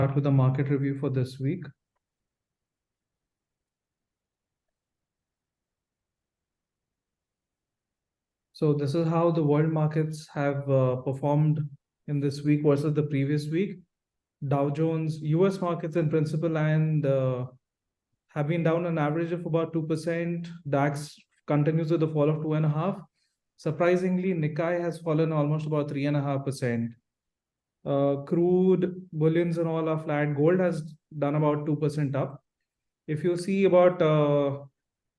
Start with the market review for this week. So this is how the world markets have performed in this week versus the previous week. Dow Jones, US markets in principle and have been down an average of about 2%. DAX continues with a fall of 2.5%. Surprisingly, Nikkei has fallen almost about 3.5%. Crude, bullions and all are flat. Gold has done about 2% up. If you see about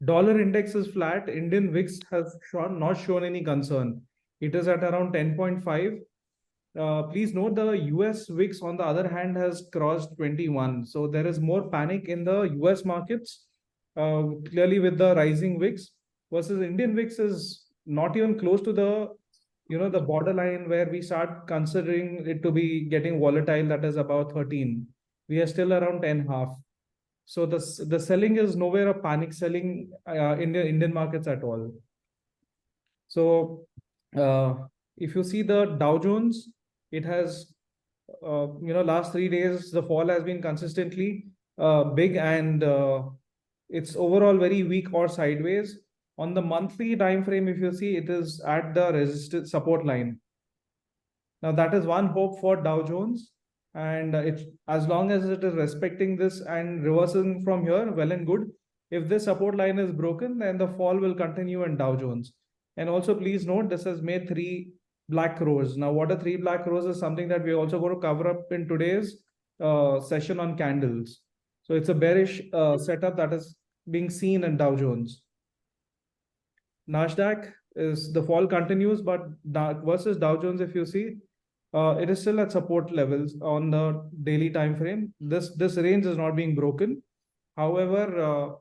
dollar index is flat, Indian VIX has not shown any concern. It is at around 10.5. Please note the US VIX on the other hand has crossed 21. So there is more panic in the US markets, clearly with the rising VIX versus Indian VIX is not even close to the borderline where we start considering it to be getting volatile, that is about 13. We are still around 10.5. So the selling is nowhere a panic selling in the Indian markets at all. So if you see the Dow Jones, it has last 3 days the fall has been consistently big and it's overall very weak or sideways. On the monthly time frame, if you see, it is at the resistance support line. Now that is one hope for Dow Jones, and it's as long as it is respecting this and reversing from here, well and good. If this support line is broken, then the fall will continue in Dow Jones. And also please note, this has made 3 black crows. Now what are 3 black crows is something that we're also going to cover up in today's session on candles. So it's a bearish setup that is being seen in Dow Jones. Nasdaq is the fall continues, but versus Dow Jones, if you see, it is still at support levels on the daily time frame. This range is not being broken. However,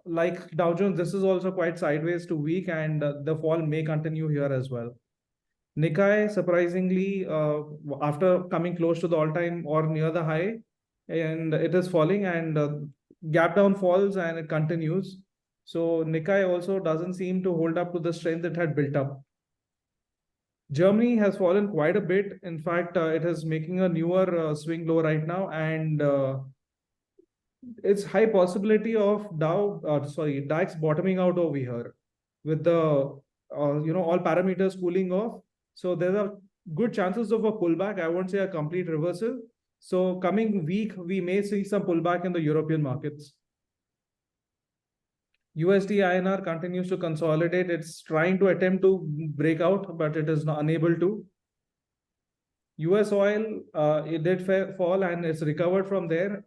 like Dow Jones, this is also quite sideways to weak, and the fall may continue here as well. Nikkei, surprisingly, after coming close to the all-time or near the high, and it is falling, and gap down falls and it continues. So Nikkei also doesn't seem to hold up to the strength it had built up. Germany has fallen quite a bit. In fact, it is making a newer swing low right now, and it's high possibility of DAX bottoming out over here with the all parameters cooling off. So there are good chances of a pullback. I won't say a complete reversal. So coming week, we may see some pullback in the European markets. USD INR continues to consolidate. It's trying to attempt to break out, but it is not unable to. US oil, it did fall and it's recovered from there.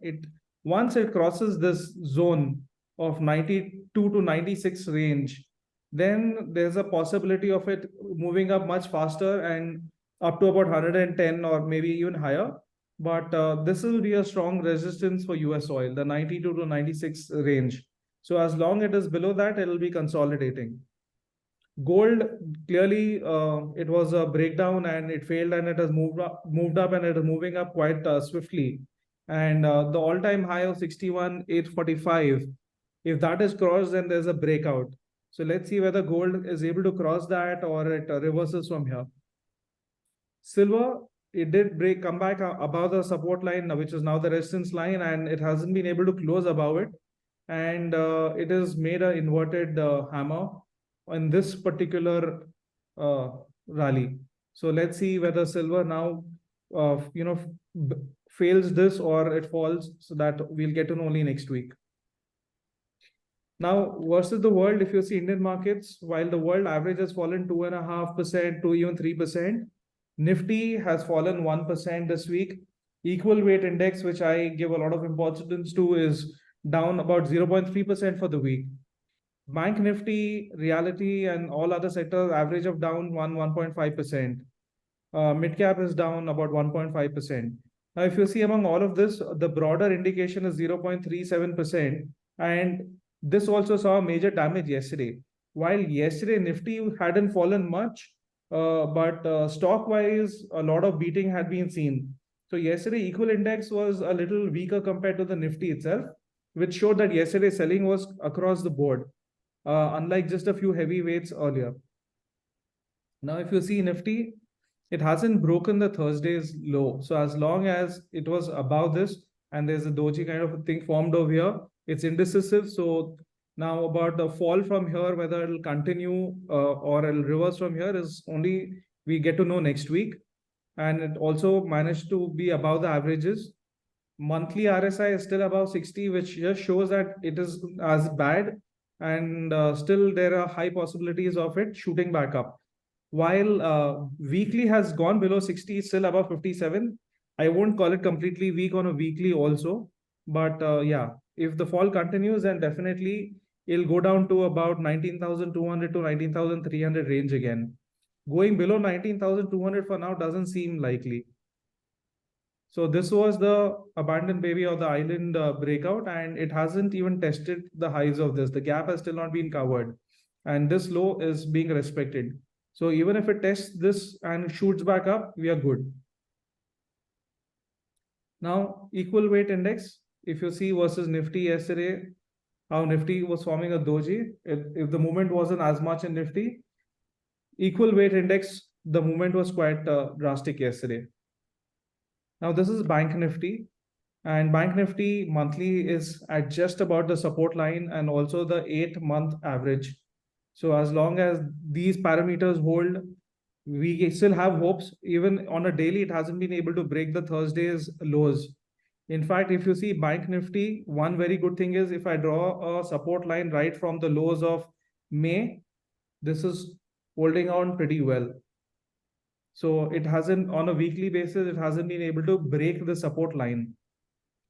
Once it crosses this zone of 92 to 96 range, then there's a possibility of it moving up much faster and up to about 110 or maybe even higher. But this will be a strong resistance for US oil, the 92 to 96 range. So as long as it is below that, it will be consolidating. Gold, clearly, it was a breakdown and it failed and it has moved up and it is moving up quite swiftly. And the all-time high of 61,845, if that is crossed, then there's a breakout. So let's see whether gold is able to cross that or it reverses from here. Silver, it did come back above the support line, which is now the resistance line, and it hasn't been able to close above it. And it has made an inverted hammer in this particular rally. So let's see whether silver now fails this or it falls, so that we'll get to know only next week. Now versus the world, if you see Indian markets, while the world average has fallen 2.5% to even 3%, Nifty has fallen 1% this week. Equal weight index, which I give a lot of importance to, is down about 0.3% for the week. Bank Nifty, Reality, and all other sectors average of down 1.5%. Mid cap is down about 1.5%. Now, if you see among all of this, the broader indication is 0.37%, and this also saw major damage yesterday. While yesterday Nifty hadn't fallen much, but stock-wise, a lot of beating had been seen. So yesterday, equal index was a little weaker compared to the Nifty itself, which showed that yesterday selling was across the board, unlike just a few heavyweights earlier. Now, if you see Nifty, it hasn't broken the Thursday's low. So as long as it was above this and there's a doji kind of a thing formed over here, it's indecisive. So now about the fall from here, whether it'll continue or it'll reverse from here is only we get to know next week. And it also managed to be above the averages. Monthly RSI is still above 60, which just shows that it is as bad, and still there are high possibilities of it shooting back up. While weekly has gone below 60, it's still above 57. I won't call it completely weak on a weekly also, but yeah, if the fall continues, then definitely it'll go down to about 19,200 to 19,300 range again. Going below 19,200 for now doesn't seem likely. So this was the abandoned baby or the island breakout, and it hasn't even tested the highs of this. The gap has still not been covered, and this low is being respected. So even if it tests this and shoots back up, we are good. Now, equal weight index, if you see versus Nifty yesterday, how Nifty was forming a doji. If the movement wasn't as much in Nifty, equal weight index, the movement was quite drastic yesterday. Now, this is Bank Nifty. And Bank Nifty monthly is at just about the support line and also the 8-month average. So as long as these parameters hold, we still have hopes. Even on a daily, it hasn't been able to break the Thursday's lows. In fact, if you see Bank Nifty, one very good thing is if I draw a support line right from the lows of May, this is holding on pretty well. So it hasn't, on a weekly basis, it hasn't been able to break the support line.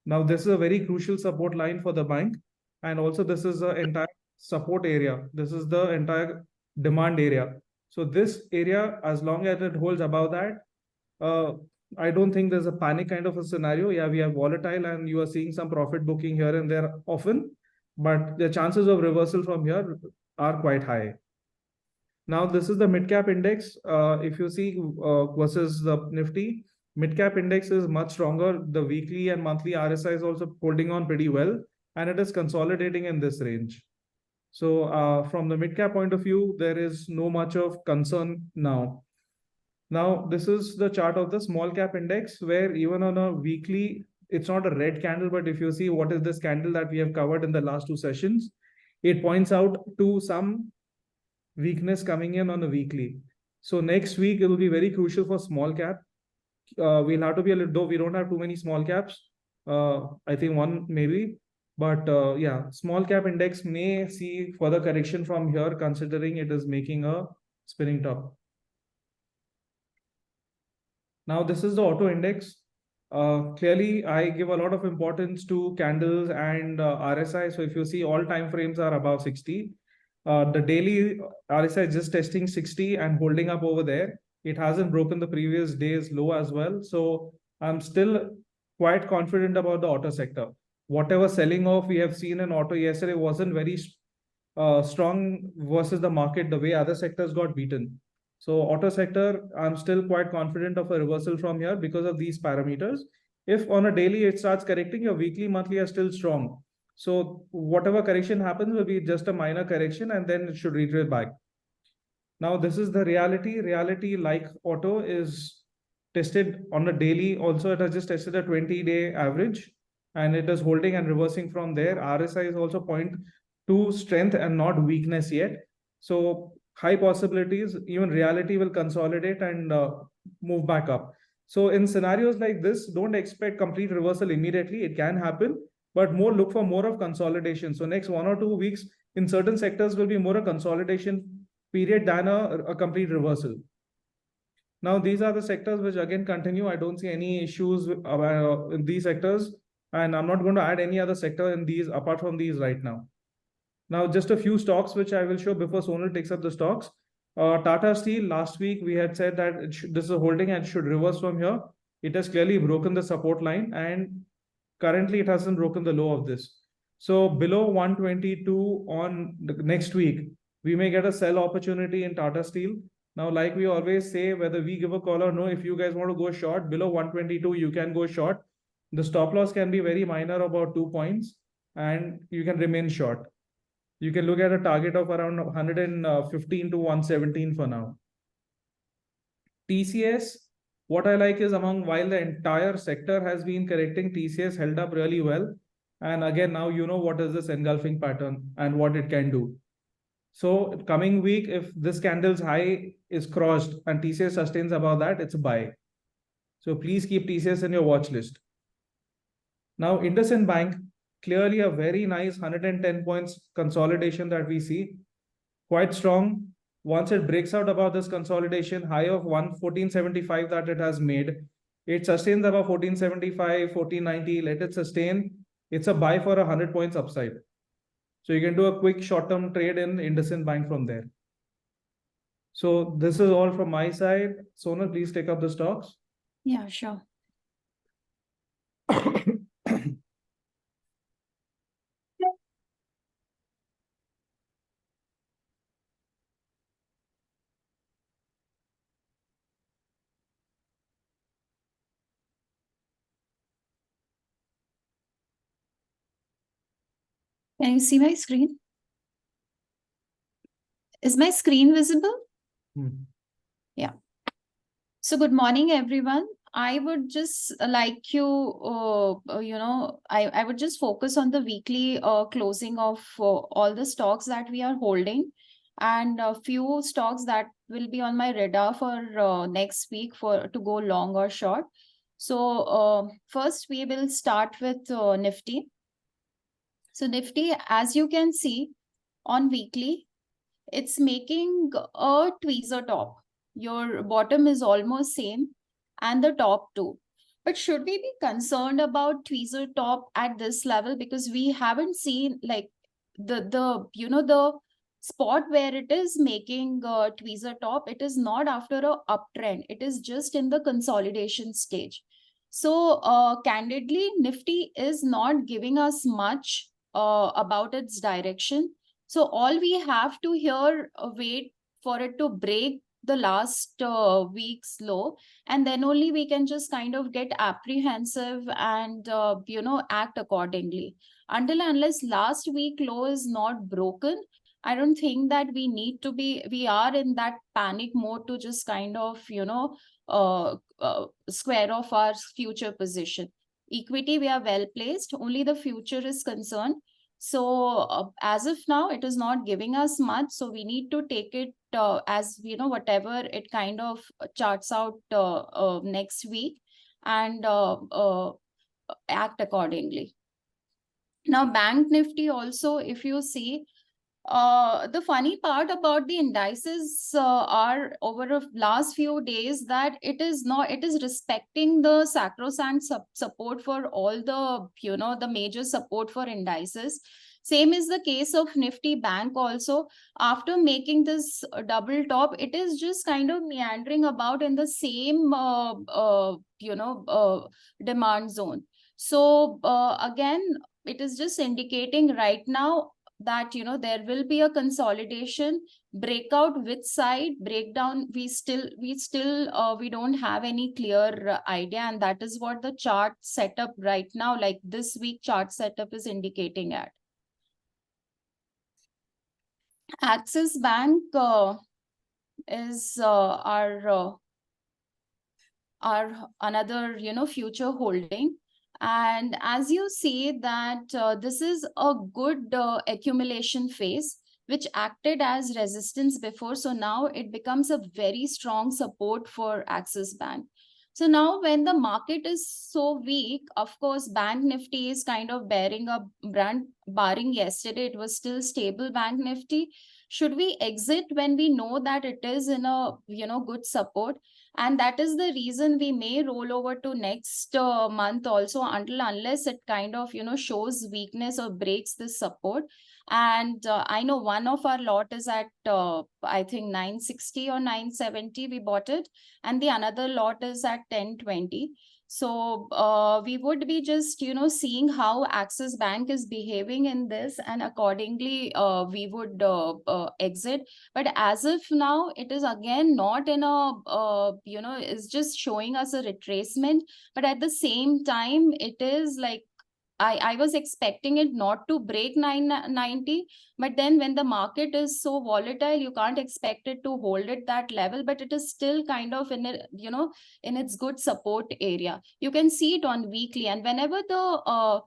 Now, this is a very crucial support line for the bank. And also this is the entire support area. This is the entire demand area. So this area, as long as it holds above that, I don't think there's a panic kind of a scenario. Yeah, we are volatile and you are seeing some profit booking here and there often, but the chances of reversal from here are quite high. Now, this is the mid cap index. If you see versus the Nifty, mid cap index is much stronger. The weekly and monthly RSI is also holding on pretty well, and it is consolidating in this range. So from the mid cap point of view, there is no much of concern now. Now, this is the chart of the small cap index, where even on a weekly, it's not a red candle, but if you see what is this candle that we have covered in the last two sessions, it points out to some weakness coming in on a weekly. So next week, it will be very crucial for small cap. We'll have to be a little, though we don't have too many small caps. I think one maybe, but yeah, small cap index may see further correction from here, considering it is making a spinning top. Now, this is the auto index. Clearly, I give a lot of importance to candles and RSI. So if you see all time frames are above 60. The daily RSI is just testing 60 and holding up over there. It hasn't broken the previous day's low as well. So I'm still quite confident about the auto sector. Whatever selling off we have seen in auto yesterday wasn't very strong versus the market, the way other sectors got beaten. So auto sector, I'm still quite confident of a reversal from here because of these parameters. If on a daily it starts correcting, your weekly, monthly are still strong. So whatever correction happens will be just a minor correction and then it should retrace back. Now, this is the reality. Reality, like auto, is tested on a daily. Also, it has just tested a 20-day average and it is holding and reversing from there. RSI is also point to strength and not weakness yet. So high possibilities, even reality will consolidate and move back up. So in scenarios like this, don't expect complete reversal immediately. It can happen, but look for more of consolidation. So next 1 or 2 weeks in certain sectors will be more a consolidation period than a complete reversal. Now, these are the sectors which again continue. I don't see any issues in these sectors, and I'm not going to add any other sector in these apart from these right now. Now, just a few stocks which I will show before Sonal takes up the stocks. Tata Steel, last week we had said that this is a holding and should reverse from here. It has clearly broken the support line and currently it hasn't broken the low of this. So below 122 on the next week, we may get a sell opportunity in Tata Steel. Now, like we always say, whether we give a call or no, if you guys want to go short below 122, you can go short. The stop loss can be very minor, about 2 points, and you can remain short. You can look at a target of around 115 to 117 for now. TCS, what I like is while the entire sector has been correcting, TCS held up really well. And again, now you know what is this engulfing pattern and what it can do. So coming week, if this candle's high is crossed and TCS sustains above that, it's a buy. So please keep TCS in your watch list. Now, IndusInd Bank, clearly a very nice 110 points consolidation that we see. Quite strong. Once it breaks out above this consolidation high of 1475 that it has made, it sustains above 1475, 1490, let it sustain. It's a buy for 100 points upside. So you can do a quick short-term trade in IndusInd Bank from there. So this is all from my side. Sonal, please take up the stocks. Yeah, sure. Can you see my screen? Is my screen visible? Yeah. So good morning, everyone. I would just like I would just focus on the weekly closing of all the stocks that we are holding, and a few stocks that will be on my radar for next week to go long or short. So first we will start with Nifty. So Nifty, as you can see on weekly, it's making a tweezer top. Your bottom is almost same and the top too. But should we be concerned about tweezer top at this level? Because we haven't seen like the spot where it is making tweezer top. It is not after a uptrend. It is just in the consolidation stage. So candidly, Nifty is not giving us much about its direction. So all we have to here wait for it to break the last week's low, and then only we can just kind of get apprehensive and act accordingly. Until unless last week low is not broken, I don't think that we are in that panic mode to just kind of square off our future position. Equity, we are well placed, only the future is concerned. So as of now, it is not giving us much. So we need to take it as, whatever it kind of charts out next week, and act accordingly. Now, Bank Nifty also, if you see, the funny part about the indices are over the last few days that it is respecting the sacrosanct support for all the major support for indices. Same is the case of Nifty Bank also. After making this double top, it is just kind of meandering about in the same demand zone. So again, it is just indicating right now that there will be a consolidation, breakout which side, breakdown, we don't have any clear idea, and that is what the chart setup right now, like this week chart setup, is indicating at. Axis Bank is our another future holding. And as you see that this is a good accumulation phase, which acted as resistance before. So now it becomes a very strong support for Axis Bank. So now when the market is so weak, of course, Bank Nifty is kind of bearing a brand, barring yesterday, it was still stable Bank Nifty. Should we exit when we know that it is in a good support? And that is the reason we may roll over to next month also, unless it kind of shows weakness or breaks this support. And I know one of our lot is at I think 960 or 970 we bought it, and the another lot is at 1020. So we would be just seeing how Axis Bank is behaving in this, and accordingly we would exit. But as of now, it is again not in a it's just showing us a retracement, but at the same time it is like I was expecting it not to break 990, but then when the market is so volatile, you can't expect it to hold at that level, but it is still kind of in a, in its good support area. You can see it on weekly, and whenever the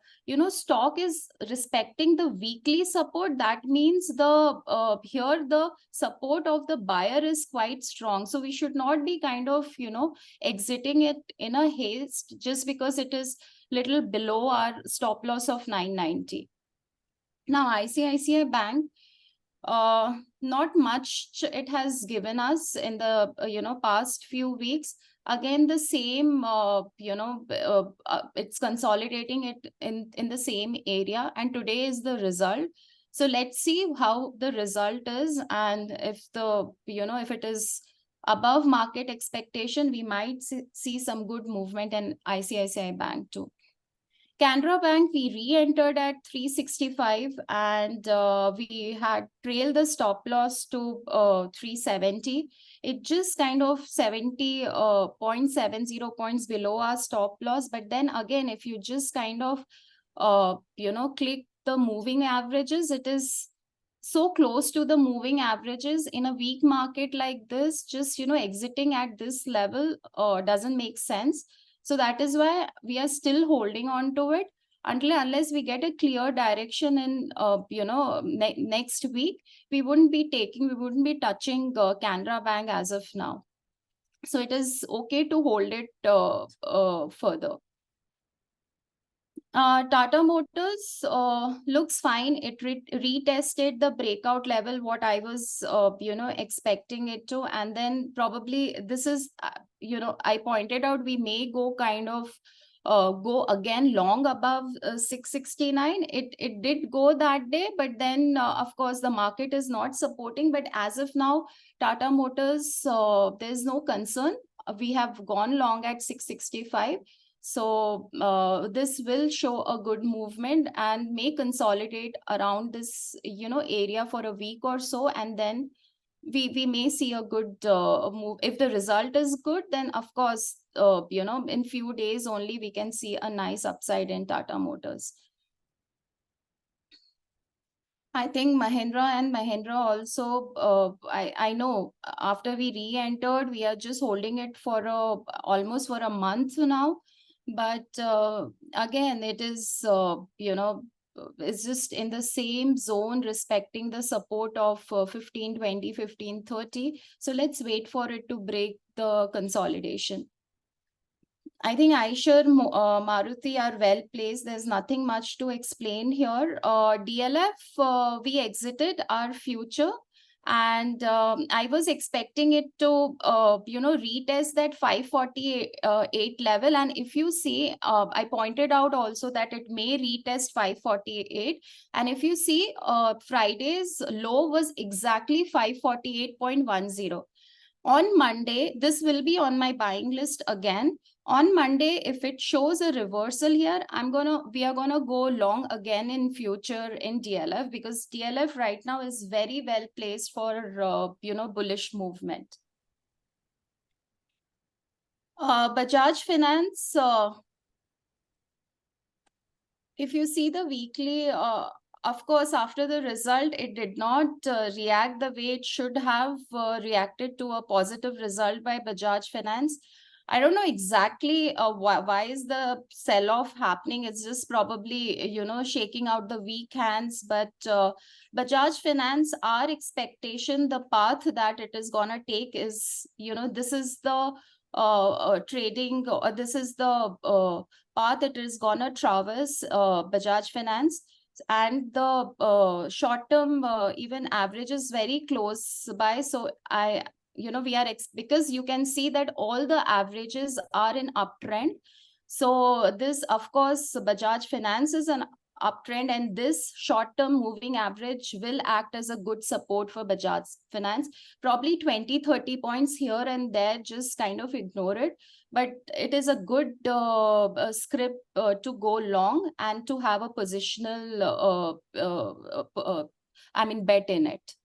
stock is respecting the weekly support, that means the here the support of the buyer is quite strong. So we should not be kind of exiting it in a haste just because it is little below our stop loss of 990. Now ICICI Bank, not much it has given us in the past few weeks. Again, the same it's consolidating it in the same area, and today is the result. So let's see how the result is, and if the if it is above market expectation, we might see some good movement in ICICI Bank too. Canara Bank, we re-entered at 365, and we had trailed the stop loss to 370. It just kind of 70.70 points below our stop loss. But then again, if you just kind of click the moving averages, it is so close to the moving averages. In a weak market like this, just exiting at this level doesn't make sense. So that is why we are still holding on to it unless we get a clear direction in next week. We wouldn't be touching Canara Bank as of now. So it is okay to hold it further. Tata Motors looks fine. It retested the breakout level, what I was, expecting it to. And then probably this is, I pointed out we may go kind of go again long above 669. It did go that day, but then of course the market is not supporting. But as of now, Tata Motors, there's no concern. We have gone long at 665. So this will show a good movement and may consolidate around this, area for a week or so. And then we may see a good move. If the result is good, then of course, in few days only, we can see a nice upside in Tata Motors. I think Mahindra and Mahindra also, I know after we re-entered, we are just holding it for almost for a month now. But again, it is, it's just in the same zone, respecting the support of 1520, 1530. So let's wait for it to break the consolidation. I think Eicher, Maruti are well placed. There's nothing much to explain here. DLF, we exited our future. And I was expecting it to, retest that 548 level. And if you see, I pointed out also that it may retest 548. And if you see, Friday's low was exactly 548.10. On Monday, this will be on my buying list again. On Monday, if it shows a reversal here, we are gonna go long again in future in DLF, because DLF right now is very well placed for bullish movement. Bajaj Finance, if you see the weekly, of course, after the result, it did not react the way it should have reacted to a positive result by Bajaj Finance. I don't know exactly why is the sell-off happening. It's just probably, shaking out the weak hands. But Bajaj Finance, our expectation, the path that it is going to take is, this is the trading, this is the path it is going to traverse, Bajaj Finance. And the short-term even average is very close by. So we are because you can see that all the averages are in uptrend. So this, of course, Bajaj Finance is an uptrend, and this short-term moving average will act as a good support for Bajaj Finance. Probably 20-30 points here and there, just kind of ignore it. But it is a good script to go long and to have a positional, bet in it.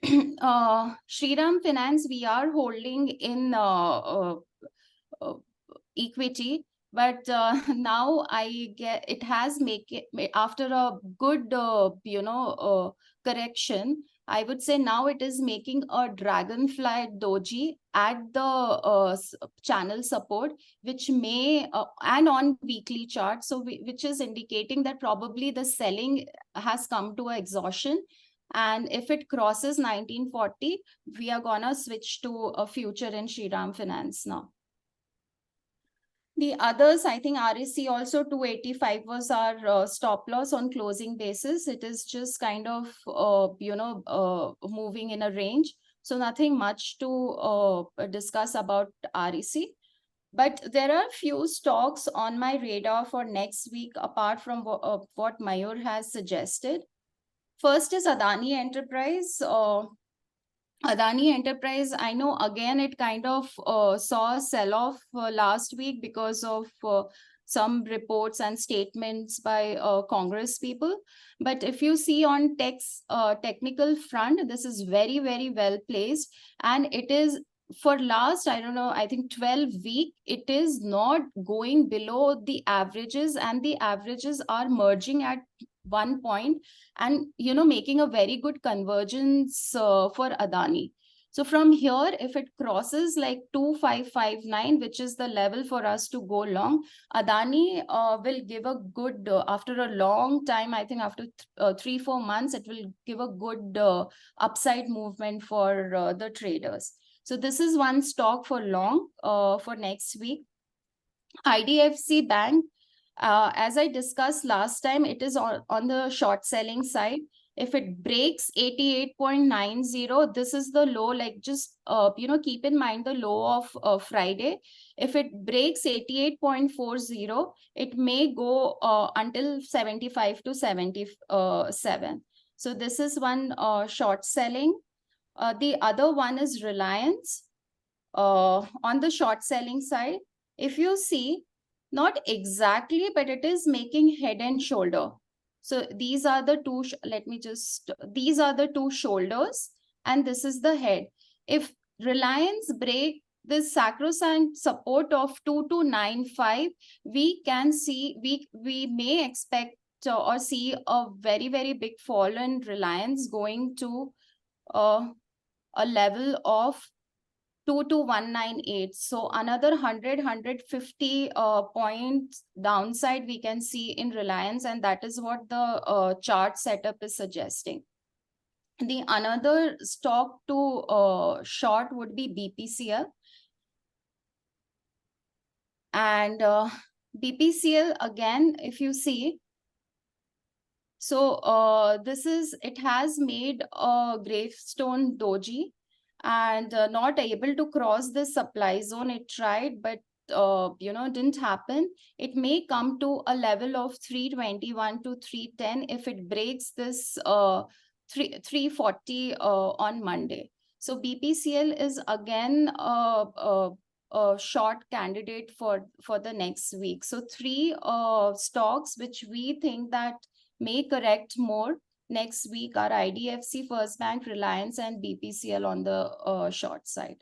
Shriram Finance, we are holding in equity, But now I get it has make it after a good correction. I would say now it is making a dragonfly doji at the channel support, which may and on weekly chart, so which is indicating that probably the selling has come to an exhaustion. And if it crosses 1940, we are gonna switch to a future in Shriram Finance now. The others, I think RSC also 285 was our stop loss on closing basis. It is just kind of, moving in a range. So nothing much to discuss about REC. But there are few stocks on my radar for next week, apart from what Mayur has suggested. First is Adani Enterprise. Adani Enterprise, I know again it kind of saw a sell-off last week because of some reports and statements by Congress people. But if you see on technical front, this is very, very well placed. And it is for last, I don't know, I think 12 week, it is not going below the averages, and the averages are merging at one point and making a very good convergence for Adani. So from here, if it crosses like 2559, which is the level for us to go long, Adani will give a good, after a long time, I think after 3-4 months, it will give a good upside movement for the traders. So this is one stock for long for next week. IDFC Bank, as I discussed last time, it is on the short selling side. If it breaks 88.90, this is the low, like just, keep in mind the low of Friday. If it breaks 88.40, it may go until 75 to 77. So this is one short selling. The other one is Reliance. On the short selling side, if you see, not exactly, but it is making head and shoulder. So these are the two, these are the two shoulders, and this is the head. If Reliance break this sacrosanct support of 2295, we can see, we may expect or see a very, very big fall in Reliance going to a level of 22198. So another 150 points downside we can see in Reliance, and that is what the chart setup is suggesting. The another stock to short would be BPCL. And BPCL, again, if you see, so it has made a gravestone doji, and not able to cross the supply zone. It tried, but didn't happen. It may come to a level of 321 to 310 if it breaks this 340 on Monday. So BPCL is again a short candidate for the next week. So three stocks which we think that may correct more next week are IDFC, First Bank, Reliance, and BPCL on the short side.